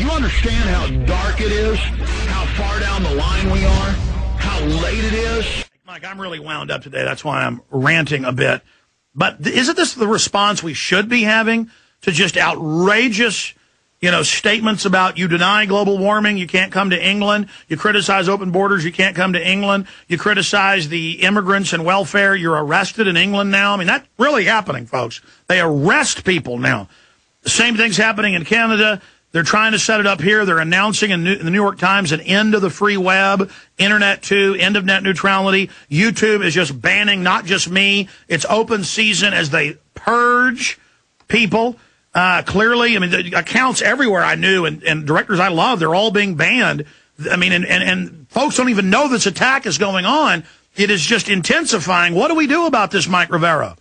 you understand how dark it is? How far down the line we are? How late it is? Mike, I'm really wound up today. That's why I'm ranting a bit. But isn't this the response we should be having to just outrageous, statements about you deny global warming, you can't come to England. You criticize open borders, you can't come to England. You criticize the immigrants and welfare, you're arrested in England now. I mean, that's really happening, folks. They arrest people now. The same thing's happening in Canada. They're trying to set it up here. They're announcing in the New York Times an end of the free web, internet too, end of net neutrality. YouTube is just banning not just me. It's open season as they purge people. Clearly, I mean, the accounts everywhere I knew and directors I love, they're all being banned. I mean, and folks don't even know this attack is going on. It is just intensifying. What do we do about this, Mike Rivera?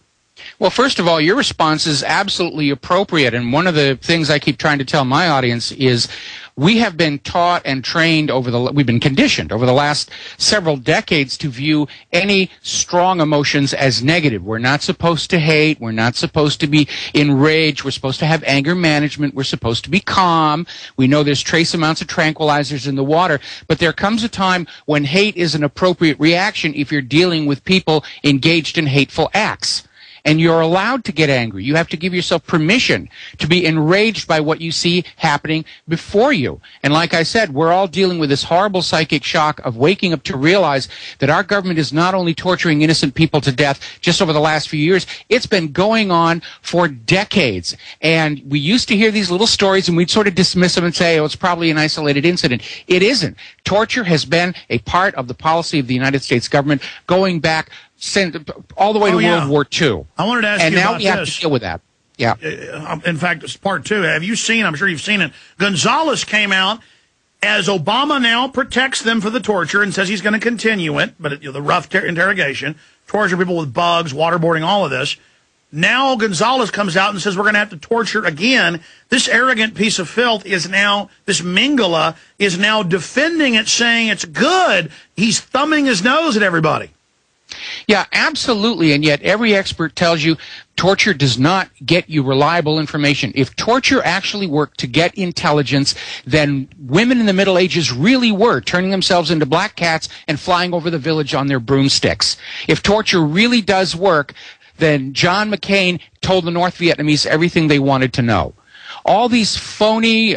Well, first of all, your response is absolutely appropriate. And one of the things I keep trying to tell my audience is we have been taught and trained we've been conditioned over the last several decades to view any strong emotions as negative. We're not supposed to hate. We're not supposed to be enraged. We're supposed to have anger management. We're supposed to be calm. We know there's trace amounts of tranquilizers in the water. But there comes a time when hate is an appropriate reaction if you're dealing with people engaged in hateful acts. And you're allowed to get angry. You have to give yourself permission to be enraged by what you see happening before you. And like I said, we're all dealing with this horrible psychic shock of waking up to realize that our government is not only torturing innocent people to death just over the last few years, it's been going on for decades. And we used to hear these little stories and we'd sort of dismiss them and say, oh, it's probably an isolated incident. It isn't. Torture has been a part of the policy of the United States government going back all the way to World War II. I wanted to ask you about this. And now we have to deal with that. Yeah. In fact, it's part two. Have you seen, I'm sure you've seen it, Gonzalez came out as Obama now protects them for the torture and says he's going to continue it, but the rough interrogation, torture people with bugs, waterboarding, all of this. Now Gonzalez comes out and says we're going to have to torture again. This arrogant piece of filth is now, this Mingala is now defending it, saying it's good. He's thumbing his nose at everybody. Yeah, absolutely. And yet every expert tells you torture does not get you reliable information. If torture actually worked to get intelligence, then women in the Middle Ages really were turning themselves into black cats and flying over the village on their broomsticks. If torture really does work, then John McCain told the North Vietnamese everything they wanted to know. All these phony,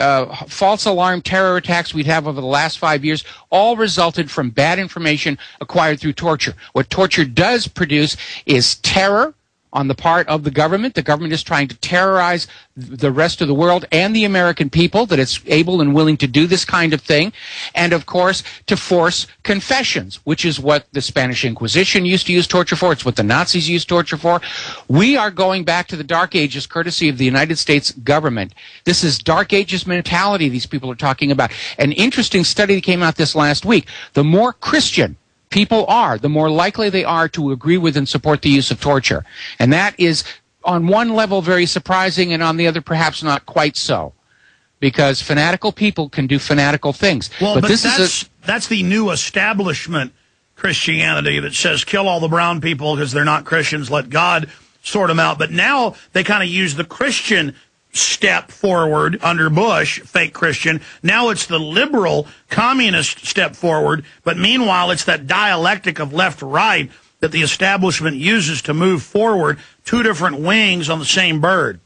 false alarm terror attacks we'd have over the last 5 years all resulted from bad information acquired through torture. What torture does produce is terror on the part of the government. The government is trying to terrorize the rest of the world and the American people, that it's able and willing to do this kind of thing. And, of course, to force confessions, which is what the Spanish Inquisition used to use torture for. It's what the Nazis used torture for. We are going back to the Dark Ages, courtesy of the United States government. This is Dark Ages mentality these people are talking about. An interesting study that came out this last week. The more Christian people are, the more likely they are to agree with and support the use of torture. And that is, on one level, very surprising, and on the other, perhaps not quite so. Because fanatical people can do fanatical things. Well, but that's the new establishment Christianity that says kill all the brown people because they're not Christians, let God sort them out. But now they kind of use the Christian step forward under Bush, fake Christian. Now it's the liberal communist step forward, but meanwhile it's that dialectic of left-right that the establishment uses to move forward, two different wings on the same bird.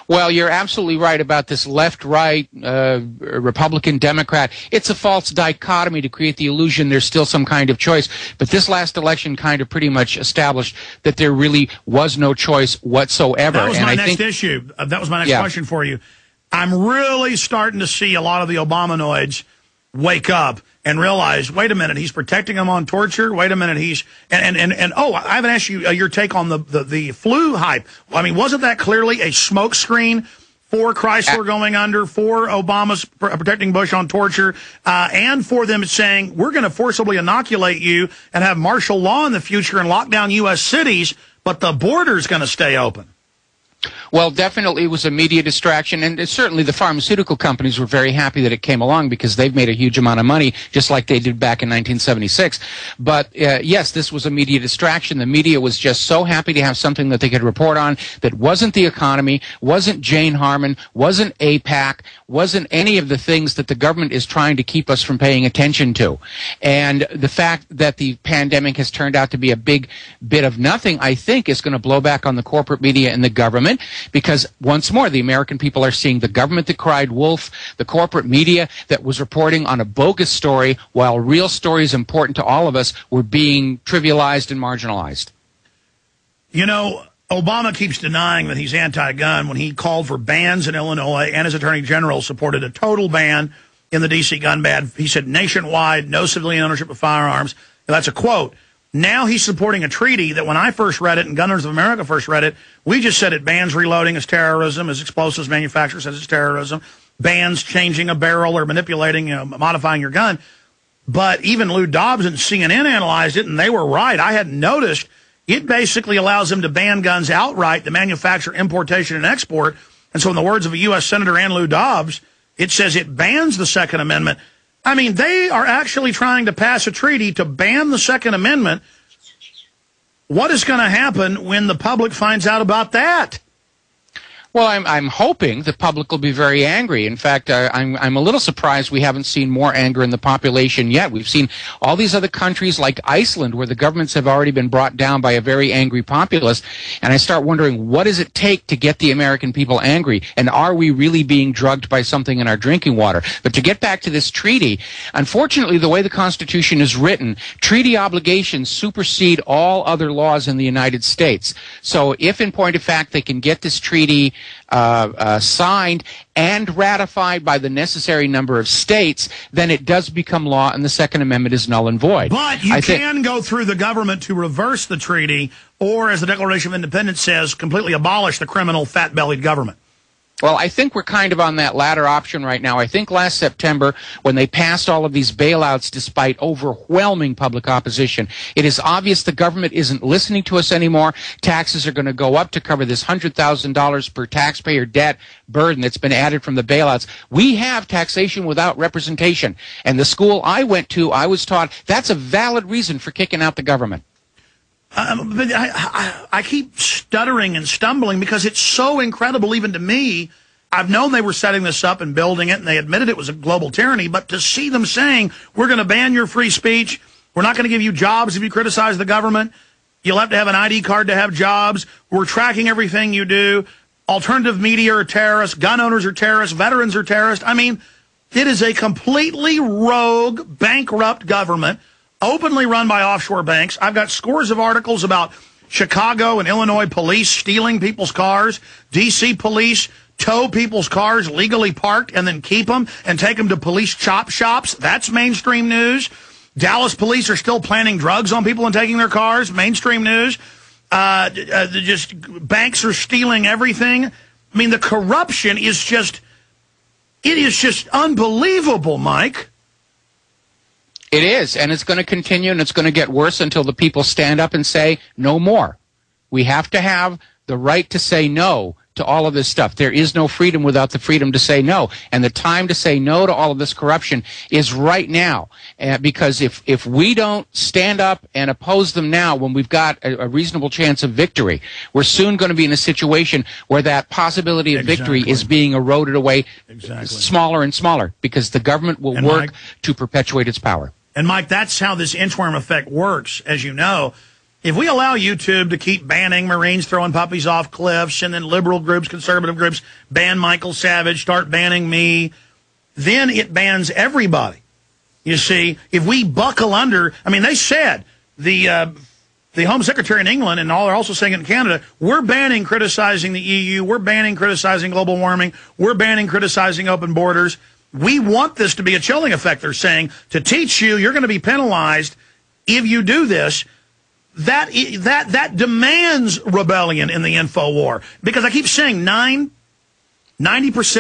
Well, you're absolutely right about this left-right, Republican, Democrat. It's a false dichotomy to create the illusion there's still some kind of choice. But this last election kind of pretty much established that there really was no choice whatsoever. That was my next issue. That was my next question for you. I'm really starting to see a lot of the Obamanoids wake up and realize, wait a minute, he's protecting them on torture. Wait a minute, he's oh, I haven't asked you your take on the flu hype. I mean, wasn't that clearly a smokescreen for Chrysler going under, for Obama's protecting Bush on torture, and for them saying we're going to forcibly inoculate you and have martial law in the future and lock down U.S. cities, but the border's going to stay open? Well, definitely it was a media distraction, and certainly the pharmaceutical companies were very happy that it came along because they've made a huge amount of money, just like they did back in 1976. But yes, this was a media distraction. The media was just so happy to have something that they could report on that wasn't the economy, wasn't Jane Harmon, wasn't APAC, wasn't any of the things that the government is trying to keep us from paying attention to. And the fact that the pandemic has turned out to be a big bit of nothing, I think, is going to blow back on the corporate media and the government, because once more, the American people are seeing the government that cried wolf, the corporate media that was reporting on a bogus story, while real stories important to all of us were being trivialized and marginalized. You know, Obama keeps denying that he's anti-gun when he called for bans in Illinois, and his attorney general supported a total ban in the D.C. gun ban. He said nationwide, no civilian ownership of firearms. That's a quote. Now he's supporting a treaty that when I first read it and Gunners of America first read it, we just said it bans reloading as terrorism, as explosives manufacturer says it's terrorism, bans changing a barrel or manipulating, modifying your gun. But even Lou Dobbs and CNN analyzed it, and they were right. I hadn't noticed. It basically allows them to ban guns outright, the manufacture, importation, and export. And so in the words of a U.S. Senator and Lou Dobbs, it says it bans the Second Amendment. I mean, they are actually trying to pass a treaty to ban the Second Amendment. What is going to happen when the public finds out about that? Well, I'm hoping the public will be very angry. In fact, I'm a little surprised we haven't seen more anger in the population yet. We've seen all these other countries like Iceland where the governments have already been brought down by a very angry populace. And I start wondering, what does it take to get the American people angry? And are we really being drugged by something in our drinking water? But to get back to this treaty, unfortunately, the way the Constitution is written, treaty obligations supersede all other laws in the United States. So if, in point of fact, they can get this treaty signed and ratified by the necessary number of states, then it does become law and the Second Amendment is null and void. But you can go through the government to reverse the treaty, or as the Declaration of Independence says, completely abolish the criminal fat-bellied government. Well, I think we're kind of on that latter option right now. I think last September, when they passed all of these bailouts despite overwhelming public opposition, it is obvious the government isn't listening to us anymore. Taxes are going to go up to cover this $100,000 per taxpayer debt burden that's been added from the bailouts. We have taxation without representation. And the school I went to, I was taught that's a valid reason for kicking out the government. But I keep stuttering and stumbling because it's so incredible even to me. I've known they were setting this up and building it, and they admitted it was a global tyranny, but to see them saying, we're going to ban your free speech, we're not going to give you jobs if you criticize the government, you'll have to have an ID card to have jobs, we're tracking everything you do, alternative media are terrorists, gun owners are terrorists, veterans are terrorists. I mean, it is a completely rogue, bankrupt government, openly run by offshore banks. I've got scores of articles about Chicago and Illinois police stealing people's cars, D.C. police tow people's cars legally parked and then keep them and take them to police chop shops. That's mainstream news. Dallas police are still planting drugs on people and taking their cars. Mainstream news. Just banks are stealing everything. I mean, the corruption is just, it is just unbelievable, Mike. It is, and it's going to continue, and it's going to get worse until the people stand up and say no more. We have to have the right to say no to all of this stuff. There is no freedom without the freedom to say no, and the time to say no to all of this corruption is right now, because if we don't stand up and oppose them now when we've got a reasonable chance of victory, we're soon going to be in a situation where that possibility of victory is being eroded away smaller and smaller because the government will work to perpetuate its power. And, Mike, that's how this inchworm effect works, as you know. If we allow YouTube to keep banning Marines throwing puppies off cliffs and then liberal groups, conservative groups, ban Michael Savage, start banning me, then it bans everybody. You see, if we buckle under, I mean, they said, the Home Secretary in England and all are also saying it in Canada, we're banning criticizing the EU, we're banning criticizing global warming, we're banning criticizing open borders. We want this to be a chilling effect, they're saying, to teach you you're going to be penalized if you do this. That demands rebellion in the info war. Because I keep saying 90%,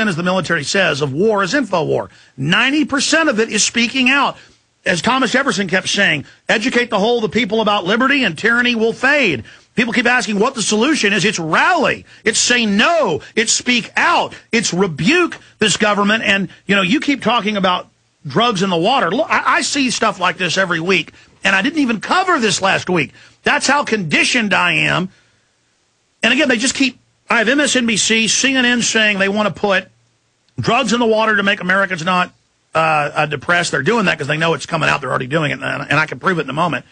as the military says, of war is info war. 90% of it is speaking out. As Thomas Jefferson kept saying, educate the whole of the people about liberty and tyranny will fade. People keep asking what the solution is. It's rally. It's say no. It's speak out. It's rebuke this government. And, you know, you keep talking about drugs in the water. Look, I see stuff like this every week, and I didn't even cover this last week. That's how conditioned I am. And again, they just keep, I have MSNBC, CNN saying they want to put drugs in the water to make Americans not depressed. They're doing that because they know it's coming out. They're already doing it, and I can prove it in a moment.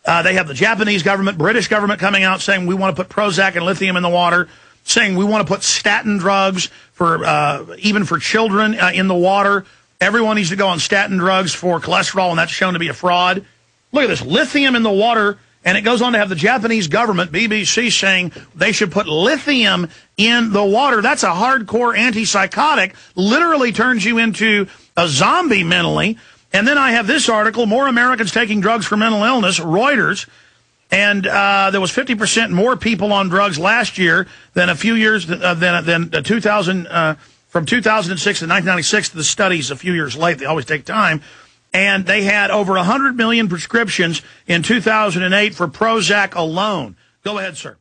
They have the Japanese government, British government coming out saying we want to put Prozac and lithium in the water, saying we want to put statin drugs for even for children in the water. Everyone needs to go on statin drugs for cholesterol, and that's shown to be a fraud. Look at this, lithium in the water, and it goes on to have the Japanese government, BBC, saying they should put lithium in the water. That's a hardcore antipsychotic, literally turns you into a zombie mentally. And then I have this article, more Americans taking drugs for mental illness, Reuters, and there was 50% more people on drugs last year than a few years, than 2000, from 2006 to 1996, the studies a few years late, they always take time, and they had over 100 million prescriptions in 2008 for Prozac alone. Go ahead, sir.